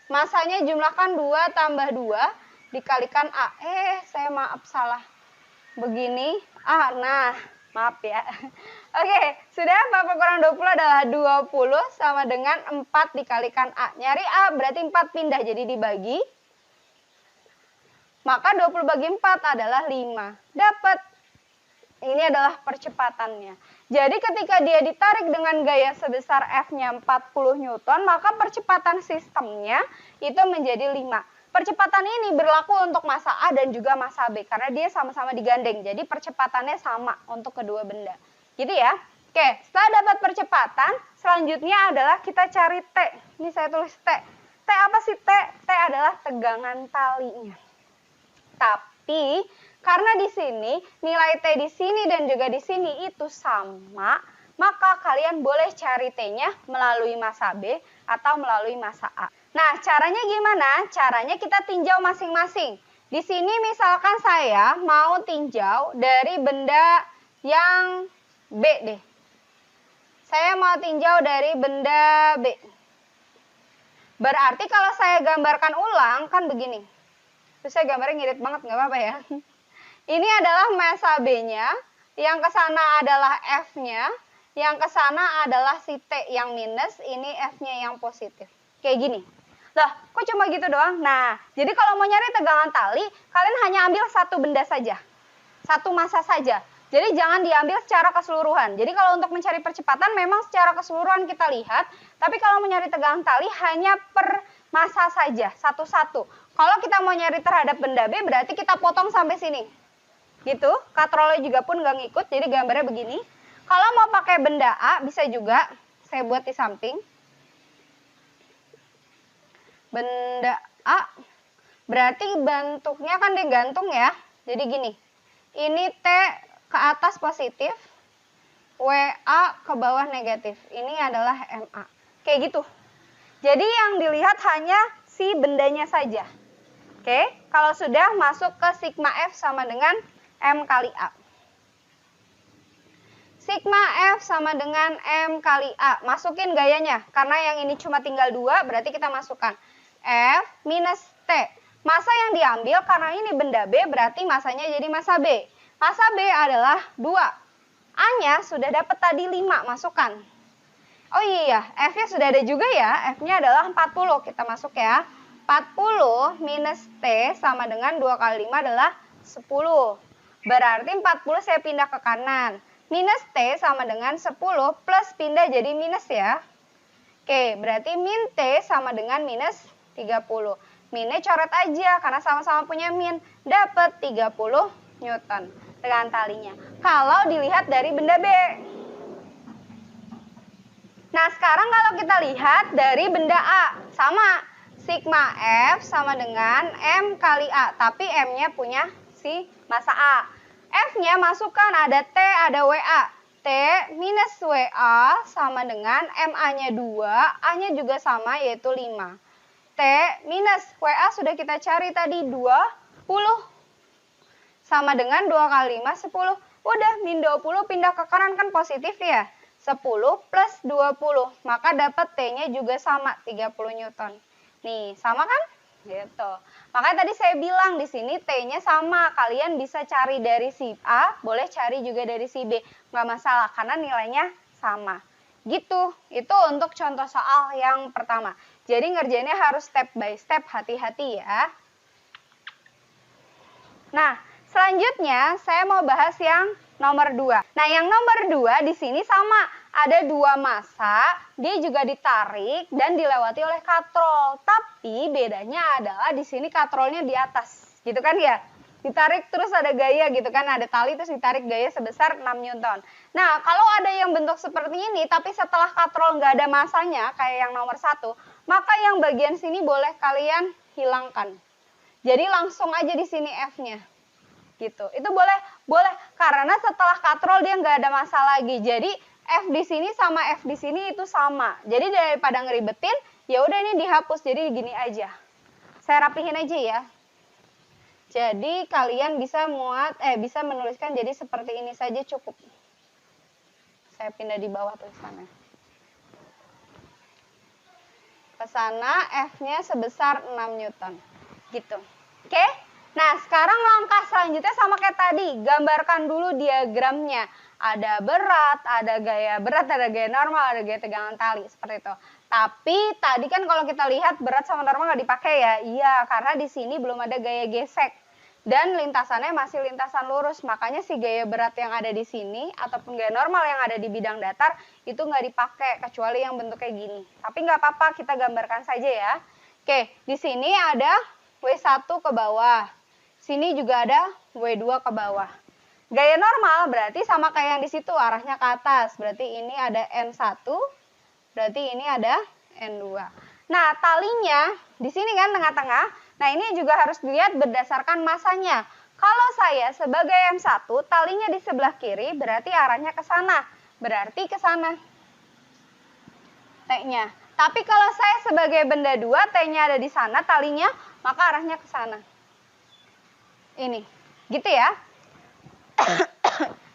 Masanya jumlahkan 2 tambah 2. Dikalikan A. Saya maaf salah. Begini. Nah, maaf ya. Oke, sudah 40 kurang 20 adalah 20 sama dengan 4 dikalikan A. Nyari A berarti 4 pindah jadi dibagi. Maka 20 bagi 4 adalah 5. Dapat. Ini adalah percepatannya. Jadi ketika dia ditarik dengan gaya sebesar F-nya 40 Newton, maka percepatan sistemnya itu menjadi 5. Percepatan ini berlaku untuk massa A dan juga massa B karena dia sama-sama digandeng. Jadi percepatannya sama untuk kedua benda. Gitu ya. Oke, setelah dapat percepatan, selanjutnya adalah kita cari T. Ini saya tulis T. T apa sih T? T adalah tegangan talinya. Tapi Karena di sini nilai T di sini dan juga di sini itu sama, maka kalian boleh cari T-nya melalui massa B atau melalui massa A. Nah, caranya gimana? Caranya kita tinjau masing-masing. Di sini misalkan saya mau tinjau dari benda yang B deh. Saya mau tinjau dari benda B. Berarti kalau saya gambarkan ulang, kan begini. Terus saya gambarnya ngirit banget, nggak apa-apa ya. Ini adalah massa B-nya, yang ke sana adalah F-nya, yang ke sana adalah si T yang minus, ini F-nya yang positif. Kayak gini. Lah, kok cuma gitu doang? Nah, jadi kalau mau nyari tegangan tali, kalian hanya ambil satu benda saja. Satu massa saja. Jadi jangan diambil secara keseluruhan. Jadi kalau untuk mencari percepatan memang secara keseluruhan kita lihat, tapi kalau mau nyari tegangan tali hanya per massa saja, satu-satu. Kalau kita mau nyari terhadap benda B, berarti kita potong sampai sini. Gitu, katrolnya juga pun nggak ngikut, jadi gambarnya begini. Kalau mau pakai benda A, bisa juga, saya buat di samping. Benda A, berarti bentuknya kan digantung ya. Jadi gini, ini T ke atas positif, WA ke bawah negatif. Ini adalah MA. Kayak gitu. Jadi yang dilihat hanya si bendanya saja. Oke, kalau sudah masuk ke sigma F sama dengan M kali A. Sigma F sama dengan M kali A. Masukin gayanya. Karena yang ini cuma tinggal 2, berarti kita masukkan. F minus T. Massa yang diambil karena ini benda B, berarti massanya jadi massa B. Massa B adalah 2. A-nya sudah dapat tadi 5, masukkan. Oh iya, F-nya sudah ada juga ya. F-nya adalah 40, kita masuk ya. 40 minus T sama dengan 2 kali 5 adalah 10. Berarti 40 saya pindah ke kanan. Minus T sama dengan 10 plus pindah jadi minus ya. Oke, berarti min T sama dengan minus 30. Minnya coret aja karena sama-sama punya min. Dapat 30 Newton tegangan talinya. Kalau dilihat dari benda B. Nah, sekarang kalau kita lihat dari benda A. Sama. Sigma F sama dengan M kali A. Tapi M-nya punya si massa A. F-nya masukkan ada T, ada WA. T minus WA sama dengan MA-nya 2. A-nya juga sama yaitu 5. T minus WA sudah kita cari tadi 20. Sama dengan 2 kali 5, 10. Udah, min 20 pindah ke kanan kan positif ya. 10 plus 20. Maka dapat T-nya juga sama, 30 Newton. Nih, sama kan? Gitu. Makanya tadi saya bilang di sini T-nya sama. Kalian bisa cari dari si A, boleh cari juga dari si B. Nggak masalah, karena nilainya sama. Gitu. Itu untuk contoh soal yang pertama. Jadi ngerjainnya harus step by step, hati-hati ya. Nah, selanjutnya saya mau bahas yang nomor 2. Nah, yang nomor 2 di sini sama. Ada 2 massa, dia juga ditarik dan dilewati oleh katrol. Tapi bedanya adalah di sini katrolnya di atas. Gitu kan ya? Ditarik terus ada gaya gitu kan. Ada tali terus ditarik gaya sebesar 6 Newton. Nah, kalau ada yang bentuk seperti ini, tapi setelah katrol nggak ada massanya, kayak yang nomor 1, maka yang bagian sini boleh kalian hilangkan. Jadi langsung aja di sini F-nya. Gitu. Itu boleh karena setelah katrol dia nggak ada massa lagi. Jadi F di sini sama F di sini itu sama. Jadi daripada ngeribetin, ya udah ini dihapus. Jadi gini aja. Saya rapihin aja ya. Jadi kalian bisa bisa menuliskan jadi seperti ini saja cukup. Saya pindah di bawah tulisannya. Ke sana F-nya sebesar 6 Newton. Gitu. Oke? Nah, sekarang langkah selanjutnya sama kayak tadi. Gambarkan dulu diagramnya. Ada berat, ada gaya berat, ada gaya normal, ada gaya tegangan tali. Seperti itu. Tapi tadi kan kalau kita lihat berat sama normal nggak dipakai ya. Iya, karena di sini belum ada gaya gesek. Dan lintasannya masih lintasan lurus. Makanya si gaya berat yang ada di sini, ataupun gaya normal yang ada di bidang datar, itu nggak dipakai. Kecuali yang bentuk kayak gini. Tapi nggak apa-apa, kita gambarkan saja ya. Oke, di sini ada W1 ke bawah. Sini juga ada W2 ke bawah. Gaya normal berarti sama kayak yang di situ, arahnya ke atas. Berarti ini ada N1, berarti ini ada N2. Nah, talinya di sini kan tengah-tengah. Nah, ini juga harus dilihat berdasarkan massanya. Kalau saya sebagai M1, talinya di sebelah kiri, berarti arahnya ke sana. Berarti ke sana. T-nya. Tapi kalau saya sebagai benda 2, T-nya ada di sana, talinya, maka arahnya ke sana. Ini. Gitu ya.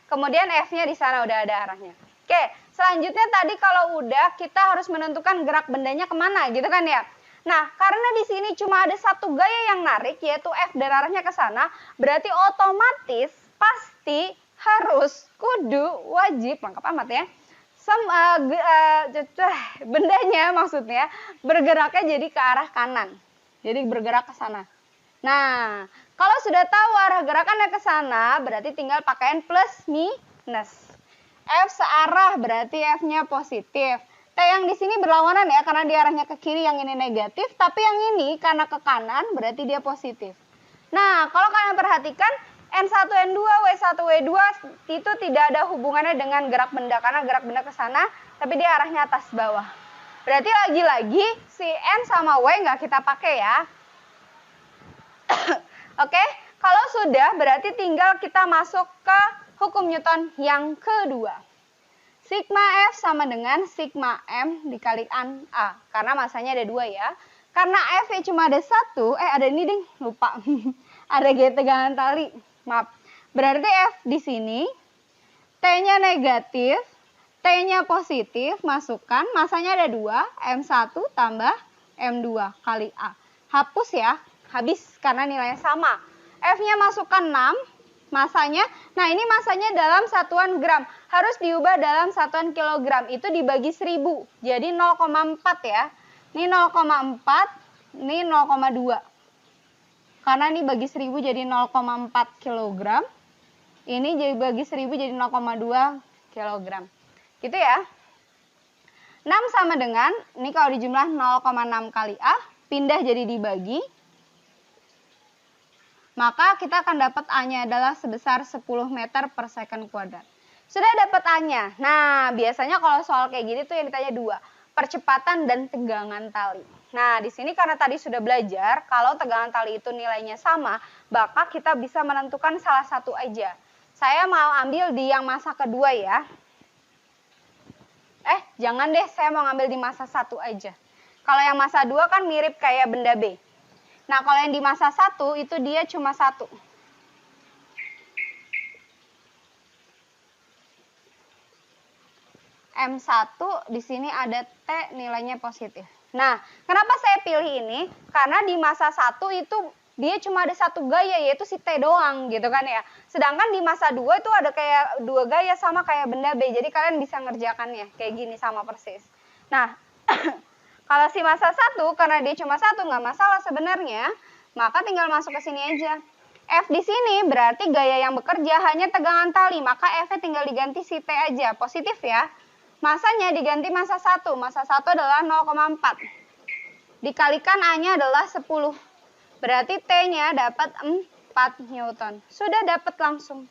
Kemudian F-nya di sana udah ada arahnya. Oke, selanjutnya tadi kalau udah, kita harus menentukan gerak bendanya kemana, gitu kan ya. Nah, karena di sini cuma ada satu gaya yang narik, yaitu F dan arahnya ke sana, berarti otomatis pasti harus kudu wajib, lengkap amat ya. Bendanya maksudnya bergeraknya jadi ke arah kanan. Jadi bergerak ke sana. Nah, kalau sudah tahu arah gerakannya ke sana, berarti tinggal pakaiin plus minus. F searah berarti F-nya positif. T yang di sini berlawanan ya, karena dia arahnya ke kiri, yang ini negatif. Tapi yang ini karena ke kanan, berarti dia positif. Nah, kalau kalian perhatikan, N1, N2, W1, W2 itu tidak ada hubungannya dengan gerak benda. Karena gerak benda ke sana, tapi dia arahnya atas bawah. Berarti lagi-lagi si N sama W nggak kita pakai ya. Oke, kalau sudah berarti tinggal kita masuk ke hukum Newton yang kedua. Sigma F sama dengan sigma M dikalikan A. Karena masanya ada 2 ya. Karena F cuma ada 1, ada ini ding, lupa. Ada G tegangan tali. Maaf. Berarti F di sini T-nya negatif, T-nya positif, masukkan. Masanya ada 2, M1 tambah M2 kali A. Hapus ya, habis karena nilainya sama. F-nya masukkan 6. Masanya, nah ini masanya dalam satuan gram. Harus diubah dalam satuan kilogram. Itu dibagi 1000. Jadi 0,4 ya. Ini 0,4, ini 0,2. Karena ini bagi 1000 jadi 0,4 kilogram. Ini jadi bagi 1000 jadi 0,2 kilogram. Gitu ya. 6 sama dengan, ini kalau dijumlah 0,6 kali A. Pindah jadi dibagi. Maka kita akan dapat A-nya adalah sebesar 10 meter per second kuadrat. Sudah dapat A-nya. Nah, biasanya kalau soal kayak gini tuh yang ditanya 2. Percepatan dan tegangan tali. Nah, di sini karena tadi sudah belajar, kalau tegangan tali itu nilainya sama, maka kita bisa menentukan salah satu aja. Saya mau ambil di yang masa kedua ya. Jangan deh, saya mau ngambil di masa 1 aja. Kalau yang masa 2 kan mirip kayak benda B. Nah, kalau yang di masa 1 itu dia cuma 1. M1 di sini ada T nilainya positif. Nah, kenapa saya pilih ini? Karena di masa 1 itu dia cuma ada satu gaya, yaitu si T doang gitu kan ya. Sedangkan di masa 2 itu ada kayak 2 gaya sama kayak benda B. Jadi kalian bisa ngerjakannya kayak gini sama persis. Nah, kalau si masa 1 karena dia cuma 1 nggak masalah sebenarnya, maka tinggal masuk ke sini aja. F di sini berarti gaya yang bekerja hanya tegangan tali, maka F-nya tinggal diganti si T aja, positif ya. Masanya diganti masa 1, masa 1 adalah 0,4. Dikalikan A-nya adalah 10. Berarti T-nya dapat 4 Newton. Sudah dapat langsung.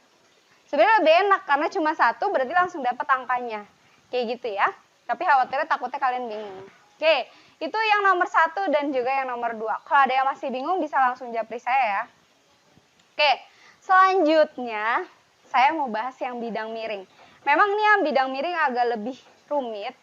Sebenarnya lebih enak karena cuma 1 berarti langsung dapat angkanya. Kayak gitu ya. Tapi khawatirnya takutnya kalian bingung. Oke, itu yang nomor 1 dan juga yang nomor 2. Kalau ada yang masih bingung bisa langsung japri saya ya. Oke, selanjutnya saya mau bahas yang bidang miring. Memang nih yang bidang miring agak lebih rumit,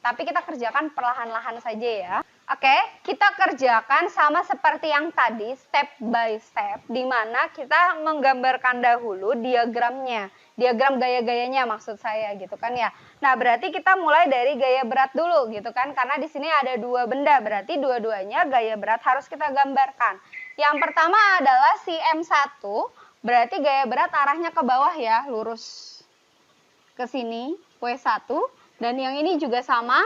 tapi kita kerjakan perlahan-lahan saja ya. Oke, kita kerjakan sama seperti yang tadi, step by step, di mana kita menggambarkan dahulu diagramnya. Diagram gaya-gayanya maksud saya gitu kan ya. Nah, berarti kita mulai dari gaya berat dulu gitu kan, karena di sini ada 2 benda, berarti dua-duanya gaya berat harus kita gambarkan. Yang pertama adalah si M1, berarti gaya berat arahnya ke bawah ya, lurus ke sini, W1, dan yang ini juga sama,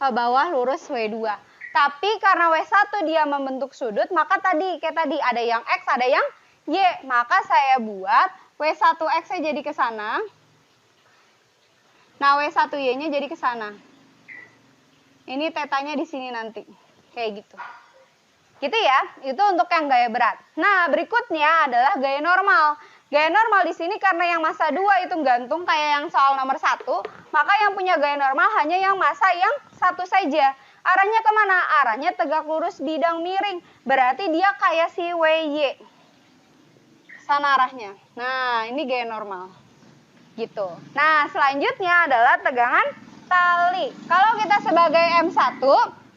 ke bawah lurus W2. Tapi karena W1 dia membentuk sudut, maka kayak tadi ada yang X, ada yang Y. Maka saya buat W1X-nya jadi ke sana. Nah, W1Y-nya jadi ke sana. Ini tetanya di sini nanti. Kayak gitu. Gitu ya, itu untuk yang gaya berat. Nah, berikutnya adalah gaya normal. Gaya normal di sini karena yang massa 2 itu gantung kayak yang soal nomor 1, maka yang punya gaya normal hanya yang massa yang 1 saja. Arahnya kemana? Arahnya tegak lurus bidang miring. Berarti dia kayak si WY. sana arahnya. Nah, ini gaya normal. Gitu. Nah, selanjutnya adalah tegangan tali. Kalau kita sebagai M1,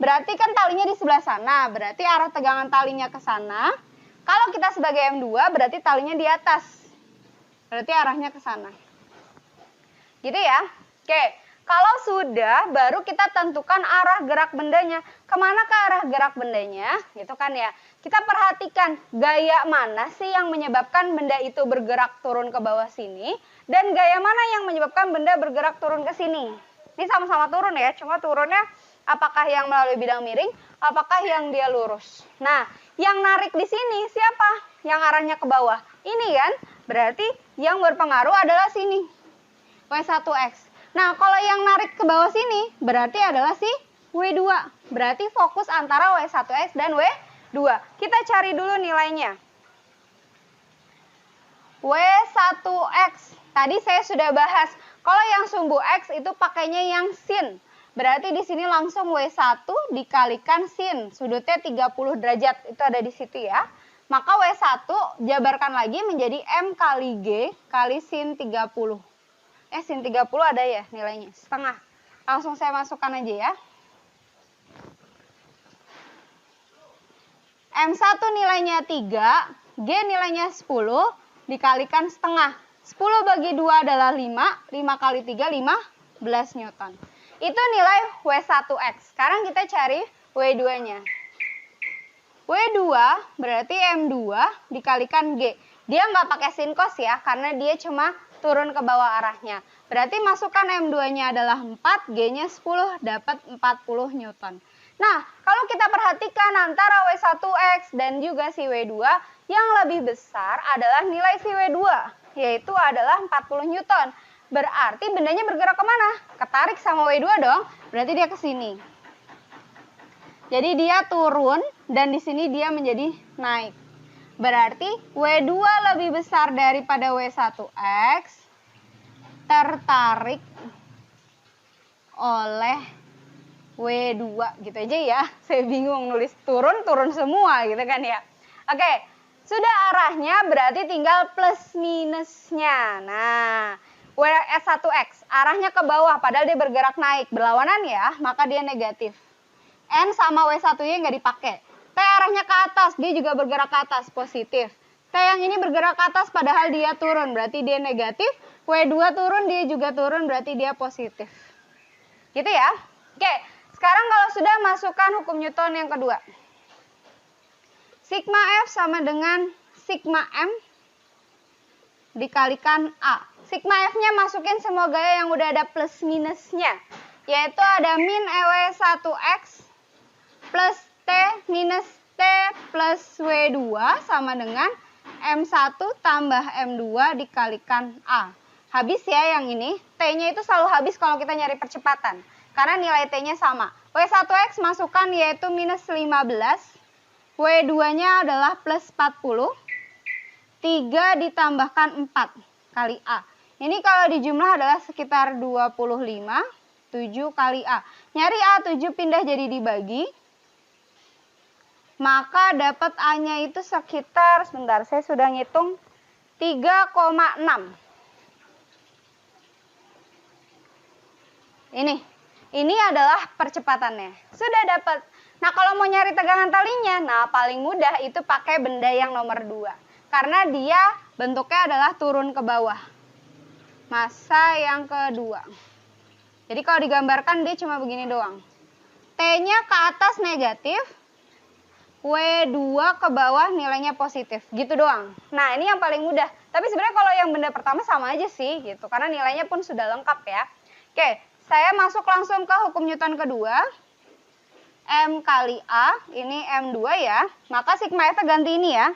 berarti kan talinya di sebelah sana. Berarti arah tegangan talinya ke sana. Kalau kita sebagai M2, berarti talinya di atas. Berarti arahnya ke sana. Gitu ya. Oke. Kalau sudah, baru kita tentukan arah gerak bendanya. Kemana ke arah gerak bendanya? Gitu kan ya. Kita perhatikan gaya mana sih yang menyebabkan benda itu bergerak turun ke bawah sini. Dan gaya mana yang menyebabkan benda bergerak turun ke sini. Ini sama-sama turun ya. Cuma turunnya apakah yang melalui bidang miring, apakah yang dia lurus. Nah, yang narik di sini siapa? Yang arahnya ke bawah. Ini kan, berarti yang berpengaruh adalah sini. W1X. Nah, kalau yang narik ke bawah sini, berarti adalah si W2. Berarti fokus antara W1X dan W2. Kita cari dulu nilainya. W1X. Tadi saya sudah bahas. Kalau yang sumbu X itu pakainya yang sin. Berarti di sini langsung W1 dikalikan sin. Sudutnya 30 derajat. Itu ada di situ ya. Maka W1 jabarkan lagi menjadi M kali G kali sin 30. Sin 30 ada ya nilainya, setengah. Langsung saya masukkan aja ya. M1 nilainya 3, G nilainya 10, dikalikan setengah. 10 bagi 2 adalah 5, 5 kali 3, 15 Newton. Itu nilai W1X. Sekarang kita cari W2-nya. W2 berarti M2 dikalikan G. Dia nggak pakai sin cos ya, karena dia cuma turun ke bawah arahnya. Berarti masukkan M2-nya adalah 4, G-nya 10, dapat 40 Newton. Nah, kalau kita perhatikan antara W1X dan juga si W2, yang lebih besar adalah nilai si W2, yaitu adalah 40 Newton. Berarti bendanya bergerak kemana? Ketarik sama W2 dong, berarti dia ke sini. Jadi dia turun, dan di sini dia menjadi naik. Berarti W2 lebih besar daripada W1X, tertarik oleh W2 gitu aja ya. Saya bingung nulis turun semua gitu kan ya. Oke, sudah arahnya berarti tinggal plus minusnya. Nah, W1X arahnya ke bawah padahal dia bergerak naik. Berlawanan ya, maka dia negatif. N sama W1-nya nggak dipakai. T arahnya ke atas, dia juga bergerak ke atas, positif. T yang ini bergerak ke atas padahal dia turun, berarti dia negatif. W2 turun, dia juga turun, berarti dia positif. Gitu ya. Oke, sekarang kalau sudah masukkan hukum Newton yang kedua. Sigma F sama dengan sigma M dikalikan A. Sigma F-nya masukin semua gaya yang udah ada plus minusnya. Yaitu ada min EW1X plus T minus T plus W2 sama dengan M1 tambah M2 dikalikan A. Habis ya yang ini. T-nya itu selalu habis kalau kita nyari percepatan. Karena nilai T-nya sama. W1X masukkan yaitu minus 15. W2-nya adalah plus 40. 3 ditambahkan 4 kali A. Ini kalau dijumlah adalah sekitar 25. 7 kali A. Nyari A7 pindah jadi dibagi. Maka dapat A-nya itu sekitar, sebentar saya sudah ngitung, 3,6. Ini adalah percepatannya. Sudah dapat. Nah, kalau mau nyari tegangan talinya, nah paling mudah itu pakai benda yang nomor 2. Karena dia bentuknya adalah turun ke bawah. Massa yang kedua. Jadi kalau digambarkan dia cuma begini doang. T-nya ke atas negatif. W2 ke bawah nilainya positif, gitu doang. Nah, ini yang paling mudah. Tapi sebenarnya kalau yang benda pertama sama aja sih, gitu. Karena nilainya pun sudah lengkap ya. Oke, saya masuk langsung ke hukum Newton kedua. M kali A, ini M2 ya. Maka sigma F ganti ini ya.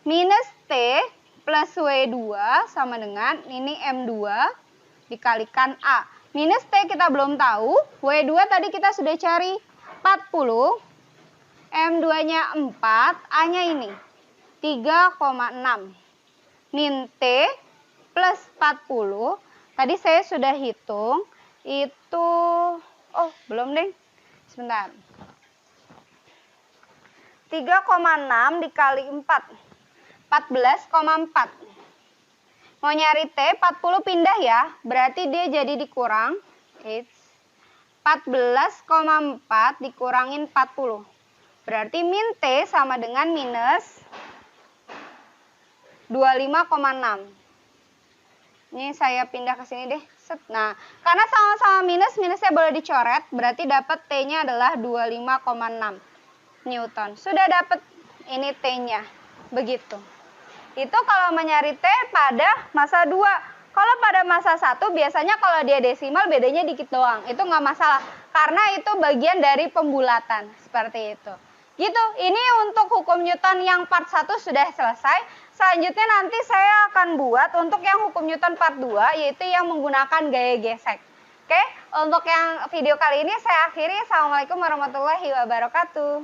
Minus T plus W2 sama dengan ini M2 dikalikan A. Minus T kita belum tahu. W2 tadi kita sudah cari 40. M2-nya 4, A-nya ini 3,6. Min T plus 40. Tadi saya sudah hitung. Itu, belum deh. Sebentar. 3,6 dikali 4. 14,4. Mau nyari T, 40 pindah ya, berarti dia jadi dikurang. 14,4 dikurangin 40. Berarti min T sama dengan minus 25,6. Ini saya pindah ke sini deh. Nah, karena sama-sama minus, minusnya boleh dicoret, berarti dapat T-nya adalah 25,6 Newton. Sudah dapat ini T-nya. Begitu. Itu kalau mencari T pada massa 2. Kalau pada massa 1 biasanya kalau dia desimal bedanya dikit doang. Itu nggak masalah. Karena itu bagian dari pembulatan. Seperti itu. Gitu. Ini untuk hukum Newton yang part 1 sudah selesai. Selanjutnya nanti saya akan buat untuk yang hukum Newton part 2. Yaitu yang menggunakan gaya gesek. Oke. Untuk yang video kali ini saya akhiri. Assalamualaikum warahmatullahi wabarakatuh.